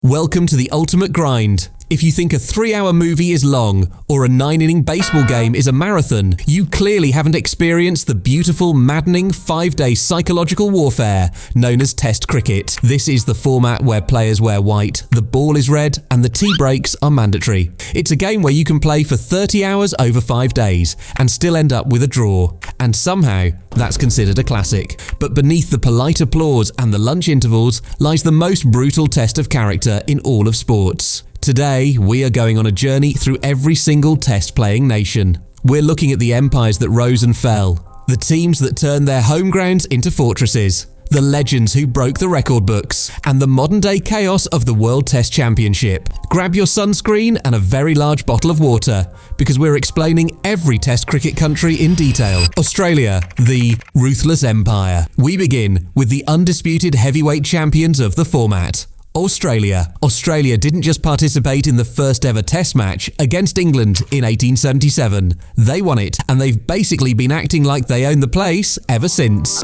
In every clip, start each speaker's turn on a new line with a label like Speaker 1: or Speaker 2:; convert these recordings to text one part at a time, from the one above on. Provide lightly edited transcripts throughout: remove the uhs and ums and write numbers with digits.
Speaker 1: Welcome to the ultimate grind. If you think a 3-hour movie is long or a 9-inning baseball game is a marathon, you clearly haven't experienced the beautiful, maddening 5-day psychological warfare known as Test cricket. This is the format where players wear white, the ball is red, and the tea breaks are mandatory. It's a game where you can play for 30 hours over 5 days and still end up with a draw. And somehow, that's considered a classic. But beneath the polite applause and the lunch intervals lies the most brutal test of character in all of sports. Today, we are going on a journey through every single test-playing nation. We're looking at the empires that rose and fell, the teams that turned their home grounds into fortresses, the legends who broke the record books, and the modern-day chaos of the World Test Championship. Grab your sunscreen and a very large bottle of water, because we're explaining every Test cricket country in detail. Australia, the ruthless empire. We begin with the undisputed heavyweight champions of the format. Australia. Australia didn't just participate in the first ever test match against England in 1877. They won it, and they've basically been acting like they own the place ever since.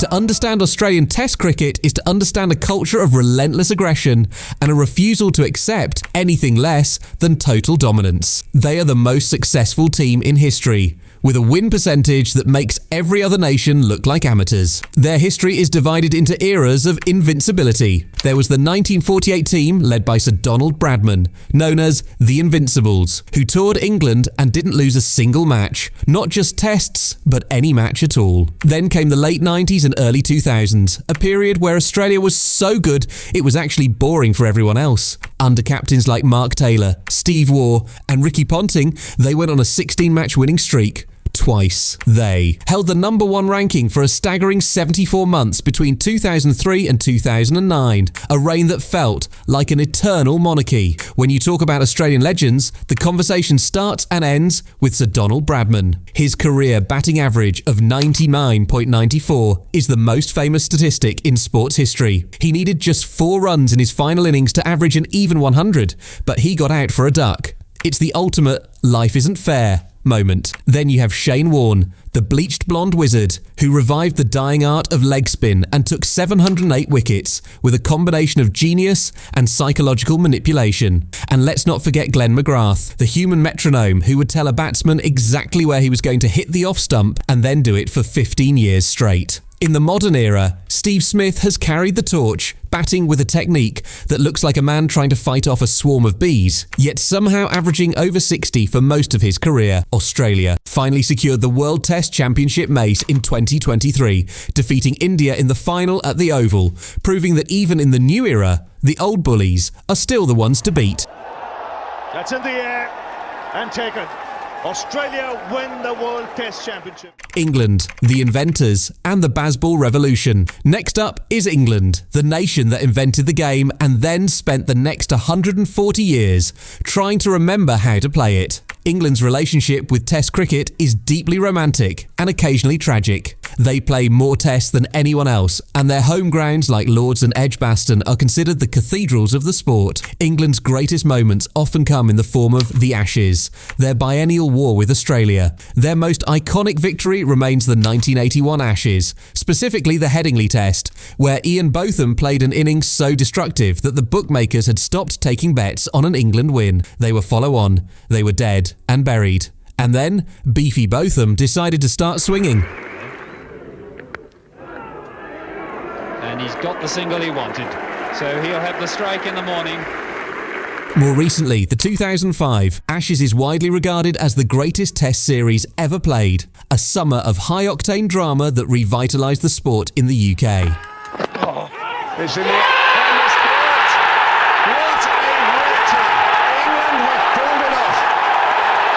Speaker 1: To understand Australian Test cricket is to understand a culture of relentless aggression and a refusal to accept anything less than total dominance. They are the most successful team in history, with a win percentage that makes every other nation look like amateurs. Their history is divided into eras of invincibility. There was the 1948 team led by Sir Donald Bradman, known as the Invincibles, who toured England and didn't lose a single match, not just tests, but any match at all. Then came the late 90s and early 2000s, a period where Australia was so good it was actually boring for everyone else. Under captains like Mark Taylor, Steve Waugh, and Ricky Ponting, they went on a 16-match winning streak. Twice. They held the number 1 ranking for a staggering 74 months between 2003 and 2009, a reign that felt like an eternal monarchy. When you talk about Australian legends, the conversation starts and ends with Sir Donald Bradman. His career batting average of 99.94 is the most famous statistic in sports history. He needed just 4 runs in his final innings to average an even 100, but he got out for a duck. It's the ultimate life isn't fair moment. Then you have Shane Warne, the bleached blonde wizard, who revived the dying art of leg spin and took 708 wickets with a combination of genius and psychological manipulation. And let's not forget Glenn McGrath, the human metronome who would tell a batsman exactly where he was going to hit the off stump and then do it for 15 years straight. In the modern era, Steve Smith has carried the torch, batting with a technique that looks like a man trying to fight off a swarm of bees, yet somehow averaging over 60 for most of his career. Australia finally secured the World Test Championship mace in 2023, defeating India in the final at the Oval, proving that even in the new era, the old bullies are still the ones to beat.
Speaker 2: That's in the air and taken. Australia win the World Test Championship.
Speaker 1: England, the Inventors, and the Bazball revolution. Next up is England, the nation that invented the game and then spent the next 140 years trying to remember how to play it. England's relationship with Test cricket is deeply romantic and occasionally tragic. They play more tests than anyone else, and their home grounds like Lords and Edgbaston are considered the cathedrals of the sport. England's greatest moments often come in the form of the Ashes, their biennial war with Australia. Their most iconic victory remains the 1981 Ashes, specifically the Headingley Test, where Ian Botham played an innings so destructive that the bookmakers had stopped taking bets on an England win. They were follow on, they were dead and buried. And then, Beefy Botham decided to start swinging.
Speaker 3: And he's got the single he wanted, so he'll have the strike in the morning.
Speaker 1: More recently, the 2005 Ashes is widely regarded as the greatest test series ever played, a summer of high-octane drama that revitalised the sport in the UK.
Speaker 2: It's in the air. What a victory! England have pulled it off.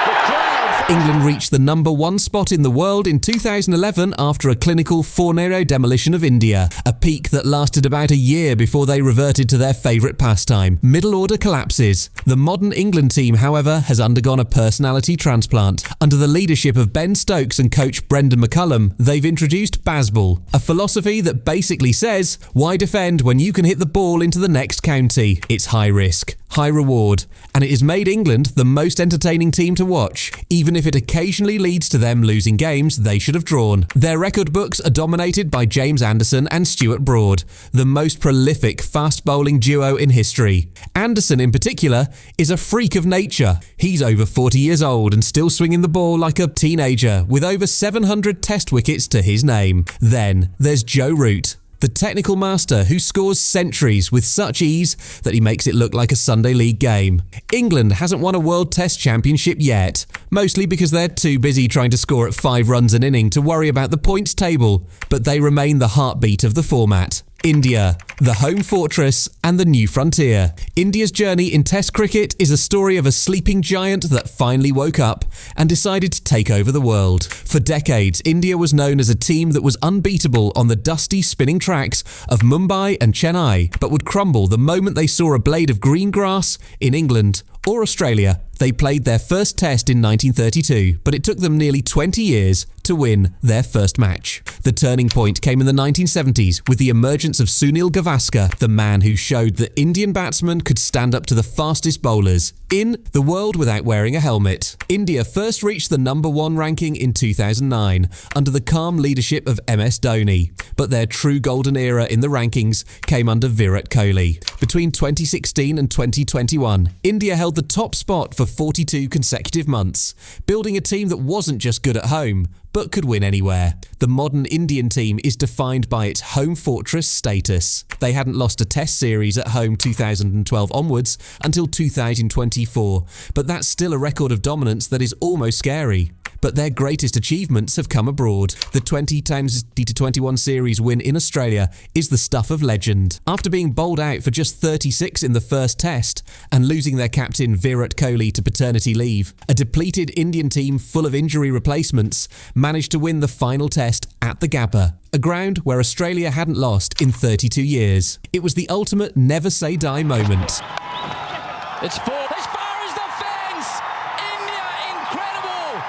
Speaker 2: The crowd.
Speaker 1: England reached the number 1 spot in the world in 2011 after a clinical 4-0 demolition of India, a peak that lasted about a year before they reverted to their favourite pastime, middle order collapses. The modern England team, however, has undergone a personality transplant. Under the leadership of Ben Stokes and coach Brendan McCullum, they've introduced Bazball, a philosophy that basically says, why defend when you can hit the ball into the next county? It's high risk, high reward, and it has made England the most entertaining team to watch, even if it occasionally leads to them losing games they should have drawn. Their record books are dominated by James Anderson and Stuart Broad, the most prolific fast bowling duo in history. Anderson in particular is a freak of nature. He's over 40 years old and still swinging the ball like a teenager, with over 700 test wickets to his name. Then there's Joe Root, the technical master who scores centuries with such ease that he makes it look like a Sunday League game. England hasn't won a World Test Championship yet, mostly because they're too busy trying to score at 5 runs an inning to worry about the points table, but they remain the heartbeat of the format. India, the home fortress and the new frontier. India's journey in Test cricket is a story of a sleeping giant that finally woke up and decided to take over the world. For decades, India was known as a team that was unbeatable on the dusty spinning tracks of Mumbai and Chennai, but would crumble the moment they saw a blade of green grass in England or Australia. They played their first test in 1932, but it took them nearly 20 years to win their first match. The turning point came in the 1970s with the emergence of Sunil Gavaskar, the man who showed that Indian batsmen could stand up to the fastest bowlers in the world without wearing a helmet. India first reached the #1 ranking in 2009 under the calm leadership of MS Dhoni, but their true golden era in the rankings came under Virat Kohli. Between 2016 and 2021, India held the top spot for 42 consecutive months, building a team that wasn't just good at home, but could win anywhere. The modern Indian team is defined by its home fortress status. They hadn't lost a test series at home 2012 onwards until 2024, but that's still a record of dominance that is almost scary. But their greatest achievements have come abroad. The 20x2021 series win in Australia is the stuff of legend. After being bowled out for just 36 in the first test and losing their captain Virat Kohli to paternity leave, a depleted Indian team full of injury replacements managed to win the final test at the Gabba, a ground where Australia hadn't lost in 32 years. It was the ultimate never say die moment.
Speaker 3: It's four. As far as the fence! India, incredible!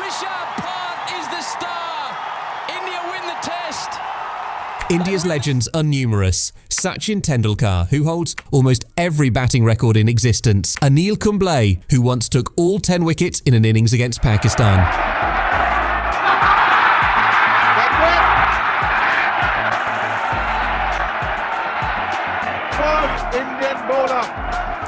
Speaker 3: Rishabh Pant is the star. India win the test.
Speaker 1: India's legends are numerous. Sachin Tendulkar, who holds almost every batting record in existence. Anil Kumble, who once took all 10 wickets in an innings against Pakistan.
Speaker 2: Indian bowler.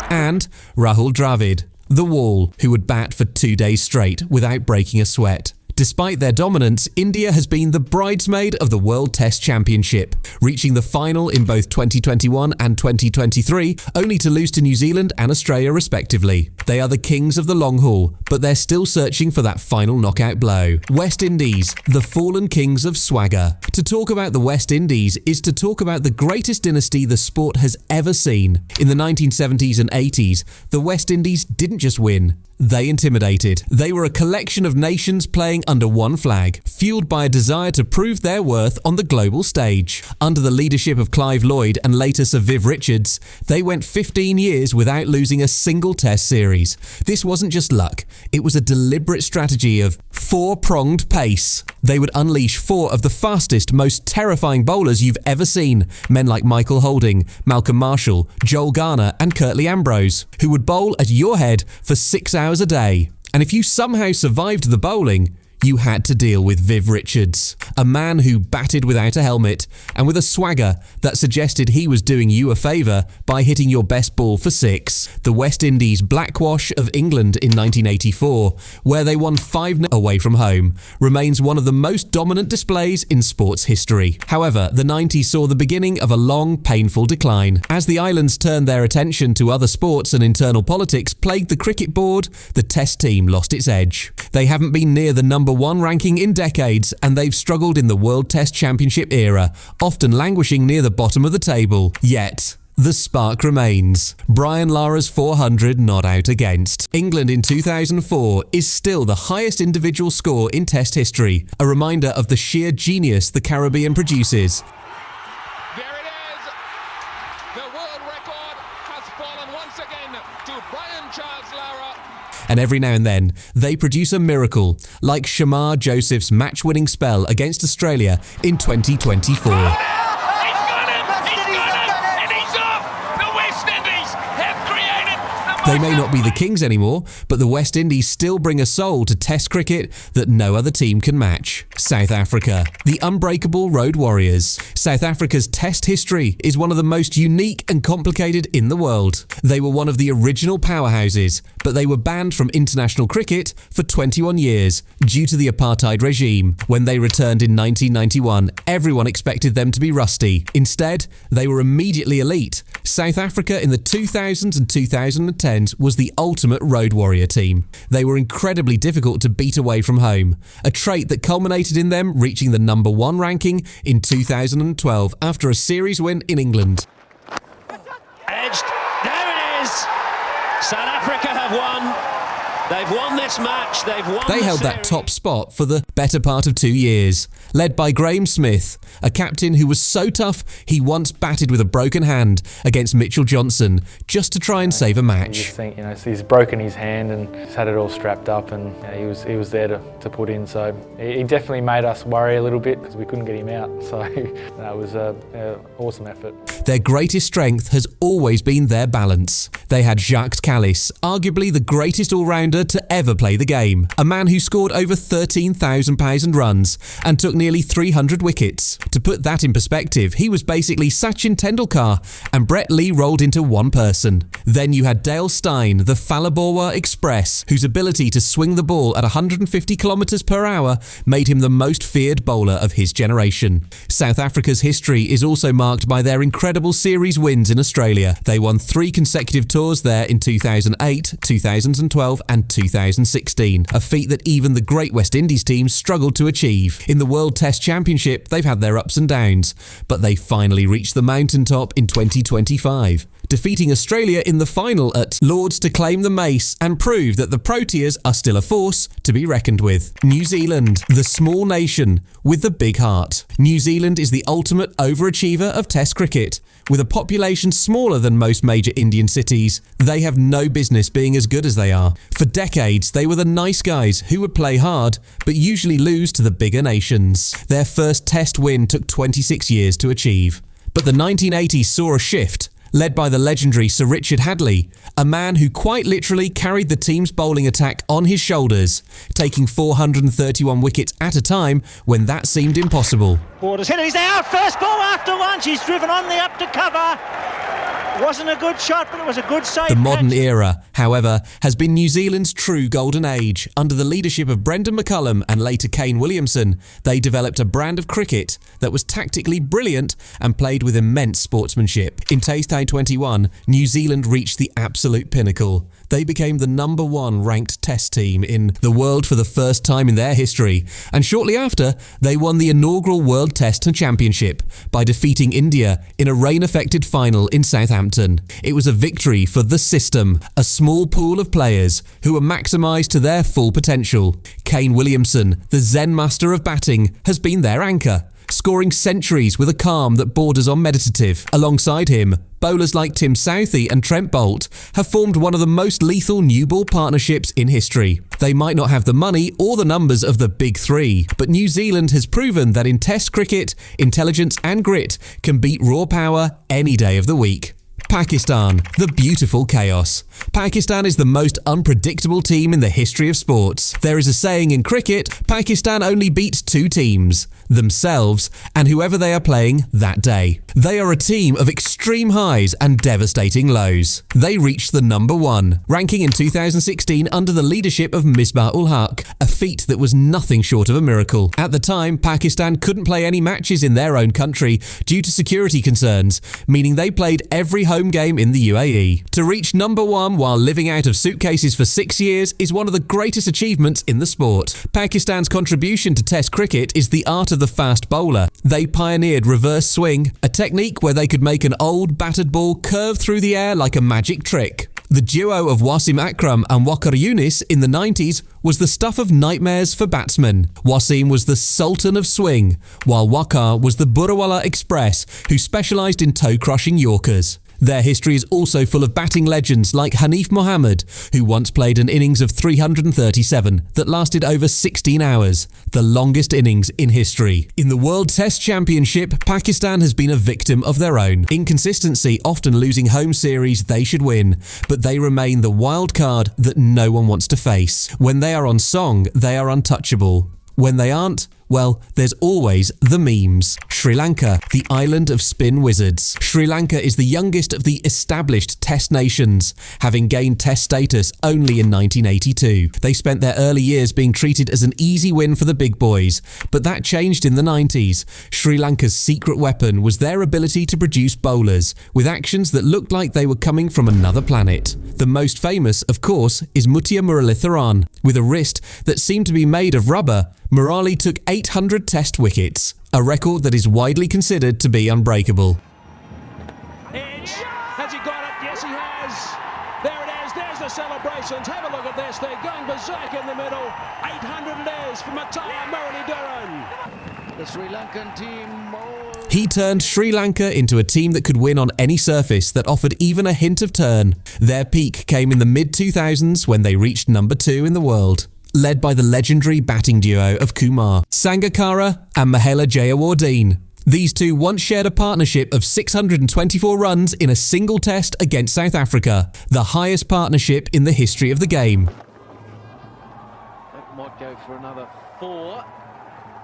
Speaker 1: And Rahul Dravid, the wall, who would bat for 2 days straight without breaking a sweat. Despite their dominance, India has been the bridesmaid of the World Test Championship, reaching the final in both 2021 and 2023, only to lose to New Zealand and Australia respectively. They are the kings of the long haul, but they're still searching for that final knockout blow. West Indies, the fallen kings of swagger. To talk about the West Indies is to talk about the greatest dynasty the sport has ever seen. In the 1970s and 80s, the West Indies didn't just win, they intimidated. They were a collection of nations playing under one flag, fueled by a desire to prove their worth on the global stage. Under the leadership of Clive Lloyd and later Sir Viv Richards, they went 15 years without losing a single test series. This wasn't just luck, it was a deliberate strategy of four-pronged pace. They would unleash 4 of the fastest, most terrifying bowlers you've ever seen, men like Michael Holding, Malcolm Marshall, Joel Garner and Curtly Ambrose, who would bowl at your head for 6 hours a day. And if you somehow survived the bowling, you had to deal with Viv Richards, a man who batted without a helmet and with a swagger that suggested he was doing you a favour by hitting your best ball for 6. The West Indies blackwash of England in 1984, where they won 5-0 away from home, remains one of the most dominant displays in sports history. However, the 90s saw the beginning of a long, painful decline. As the islands turned their attention to other sports and internal politics plagued the cricket board, the Test team lost its edge. They haven't been near the #1 ranking in decades, and they've struggled in the World Test Championship era, often languishing near the bottom of the table. Yet, the spark remains. Brian Lara's 400 not out against. England in 2004 is still the highest individual score in Test history, a reminder of the sheer genius the Caribbean produces.
Speaker 4: There it is. The world record has fallen once again to Brian Charles Lara.
Speaker 1: And every now and then, they produce a miracle, like Shamar Joseph's match-winning spell against Australia in 2024.
Speaker 4: He's got it! And he's off! The West Indies have created
Speaker 1: They may not be the Kings anymore, but the West Indies still bring a soul to Test cricket that no other team can match. South Africa, the unbreakable Road Warriors. South Africa's Test history is one of the most unique and complicated in the world. They were one of the original powerhouses, but they were banned from international cricket for 21 years due to the apartheid regime. When they returned in 1991, everyone expected them to be rusty. Instead, they were immediately elite. South Africa in the 2000s and 2010s was the ultimate road warrior team. They were incredibly difficult to beat away from home, a trait that culminated in them reaching the #1 ranking in 2012 after a series win in England.
Speaker 5: Edged, there it is! South Africa have won. They've won this match,
Speaker 1: They held that top spot for the better part of 2 years, led by Graham Smith, a captain who was so tough he once batted with a broken hand against Mitchell Johnson just to try and save a match.
Speaker 6: You just think, he's broken his hand and he's had it all strapped up, and he was there to put in. So he definitely made us worry a little bit because we couldn't get him out. So that was an awesome effort.
Speaker 1: Their greatest strength has always been their balance. They had Jacques Kallis, arguably the greatest all-rounder to ever play the game, a man who scored over 13,000 runs and took nearly 300 wickets. To put that in perspective, he was basically Sachin Tendulkar and Brett Lee rolled into one person. Then you had Dale Steyn, the Phalaborwa Express, whose ability to swing the ball at 150 kilometres per hour made him the most feared bowler of his generation. South Africa's history is also marked by their incredible series wins in Australia. They won 3 consecutive tours there in 2008, 2012 and 2016, a feat that even the great West Indies teams struggled to achieve. In the World Test Championship, they've had their ups and downs, but they finally reached the mountaintop in 2025, defeating Australia in the final at Lord's to claim the mace and prove that the Proteas are still a force to be reckoned with. New Zealand, the small nation with the big heart. New Zealand is the ultimate overachiever of Test cricket. With a population smaller than most major Indian cities, they have no business being as good as they are. For decades, they were the nice guys who would play hard, but usually lose to the bigger nations. Their first Test win took 26 years to achieve. But the 1980s saw a shift, led by the legendary Sir Richard Hadlee, a man who quite literally carried the team's bowling attack on his shoulders, taking 431 wickets at a time when that seemed impossible.
Speaker 7: Borders hit it, he's out, first ball after lunch, he's driven on the up to cover. Wasn't a good shot, but it was a good save.
Speaker 1: The modern era, however, has been New Zealand's true golden age. Under the leadership of Brendan McCullum and later Kane Williamson, they developed a brand of cricket that was tactically brilliant and played with immense sportsmanship. In Taystay 21, New Zealand reached the absolute pinnacle. They became the #1 ranked Test team in the world for the first time in their history, and shortly after, they won the inaugural World Test Championship by defeating India in a rain-affected final in Southampton. It was a victory for the system, a small pool of players who were maximised to their full potential. Kane Williamson, the Zen master of batting, has been their anchor, scoring centuries with a calm that borders on meditative. Alongside him, bowlers like Tim Southee and Trent Boult have formed one of the most lethal new ball partnerships in history. They might not have the money or the numbers of the big three, but New Zealand has proven that in Test cricket, intelligence and grit can beat raw power any day of the week. Pakistan, the beautiful chaos. Pakistan is the most unpredictable team in the history of sports. There is a saying in cricket, Pakistan only beats 2 teams, themselves and whoever they are playing that day. They are a team of extreme highs and devastating lows. They reached the #1, ranking in 2016 under the leadership of Misbah-ul-Haq, a feat that was nothing short of a miracle. At the time, Pakistan couldn't play any matches in their own country due to security concerns, meaning they played every home game in the UAE. To reach #1 while living out of suitcases for 6 years is one of the greatest achievements in the sport. Pakistan's contribution to Test cricket is the art of the fast bowler. They pioneered reverse swing, a technique where they could make an old battered ball curve through the air like a magic trick. The duo of Wasim Akram and Waqar Younis in the 90s was the stuff of nightmares for batsmen. Wasim was the sultan of swing, while Waqar was the Burrawala Express, who specialised in toe-crushing Yorkers. Their history is also full of batting legends like Hanif Mohammad, who once played an innings of 337 that lasted over 16 hours, the longest innings in history. In the World Test Championship, Pakistan has been a victim of their own inconsistency, often losing home series they should win, but they remain the wild card that no one wants to face. When they are on song, they are untouchable. When they aren't, well, there's always the memes. Sri Lanka, the island of spin wizards. Sri Lanka is the youngest of the established Test nations, having gained Test status only in 1982. They spent their early years being treated as an easy win for the big boys, but that changed in the 90s. Sri Lanka's secret weapon was their ability to produce bowlers, with actions that looked like they were coming from another planet. The most famous, of course, is Mutia Muralitharan. With a wrist that seemed to be made of rubber, Murali took 800 Test wickets, a record that is widely considered to be unbreakable.
Speaker 8: Edge, has he got it? Yes, he has. There it is. There's the celebrations. Have a look at this. They're going berserk in the middle. 800 it is for Mutia Muralitharan. The Sri Lankan team.
Speaker 1: He turned Sri Lanka into a team that could win on any surface that offered even a hint of turn. Their peak came in the mid-2000s when they reached number 2 in the world, led by the legendary batting duo of Kumar Sangakkara and Mahela Jayawardene. These two once shared a partnership of 624 runs in a single test against South Africa, the highest partnership in the history of the game.
Speaker 8: That might go for another 4,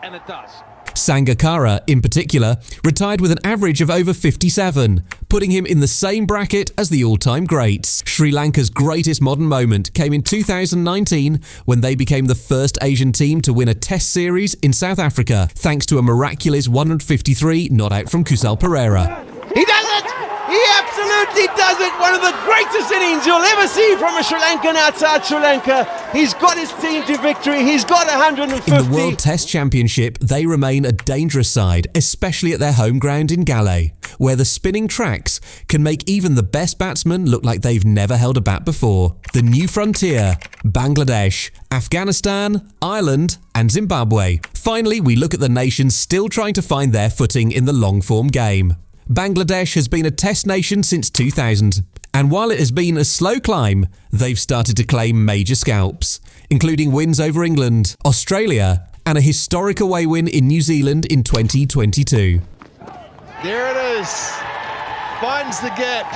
Speaker 8: and it does.
Speaker 1: Sangakkara, in particular, retired with an average of over 57, putting him in the same bracket as the all-time greats. Sri Lanka's greatest modern moment came in 2019 when they became the first Asian team to win a Test series in South Africa, thanks to a miraculous 153 not out from Kusal Perera.
Speaker 9: He does it! He absolutely does it! One of the greatest innings you'll ever see from a Sri Lankan outside Sri Lanka. He's got his team to victory. He's got 150.
Speaker 1: In the World Test Championship, they remain a dangerous side, especially at their home ground in Galway, where the spinning tracks can make even the best batsmen look like they've never held a bat before. The new frontier: Bangladesh, Afghanistan, Ireland, and Zimbabwe. Finally, we look at the nations still trying to find their footing in the long-form game. Bangladesh has been a Test nation since 2000, and while it has been a slow climb, they've started to claim major scalps, including wins over England, Australia, and a historic away win in New Zealand in 2022.
Speaker 10: There it is, finds the gap,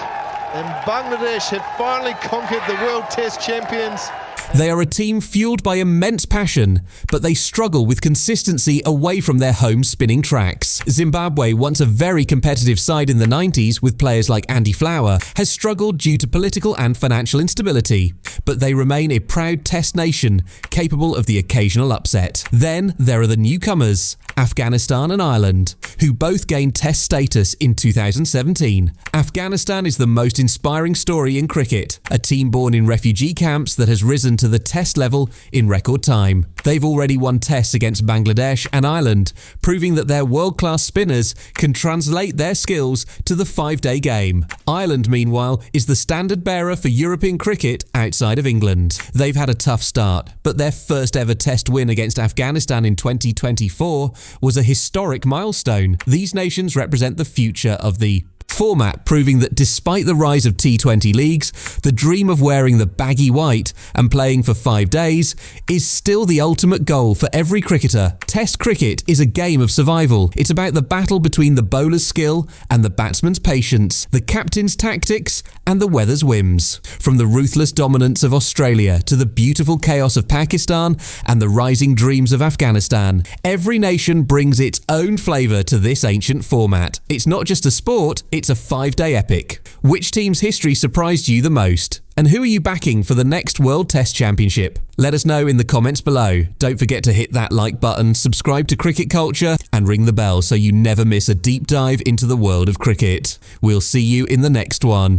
Speaker 10: and Bangladesh have finally conquered the World Test champions.
Speaker 1: They are a team fueled by immense passion, but they struggle with consistency away from their home spinning tracks. Zimbabwe, once a very competitive side in the 90s with players like Andy Flower, has struggled due to political and financial instability, but they remain a proud Test nation, capable of the occasional upset. Then there are the newcomers, Afghanistan and Ireland, who both gained Test status in 2017. Afghanistan is the most inspiring story in cricket, a team born in refugee camps that has risen to the Test level in record time. They've already won Tests against Bangladesh and Ireland, proving that their world-class spinners can translate their skills to the 5-day game. Ireland, meanwhile, is the standard bearer for European cricket outside of England. They've had a tough start, but their first ever Test win against Afghanistan in 2024 was a historic milestone. These nations represent the future of the format, proving that despite the rise of T20 leagues, the dream of wearing the baggy white and playing for 5 days is still the ultimate goal for every cricketer. Test cricket is a game of survival. It's about the battle between the bowler's skill and the batsman's patience, the captain's tactics and the weather's whims. From the ruthless dominance of Australia to the beautiful chaos of Pakistan and the rising dreams of Afghanistan, every nation brings its own flavour to this ancient format. It's not just a sport, it's a 5-day epic. Which team's history surprised you the most? And who are you backing for the next World Test Championship? Let us know in the comments below. Don't forget to hit that like button, subscribe to Cricket Culture, and ring the bell so you never miss a deep dive into the world of cricket. We'll see you in the next one.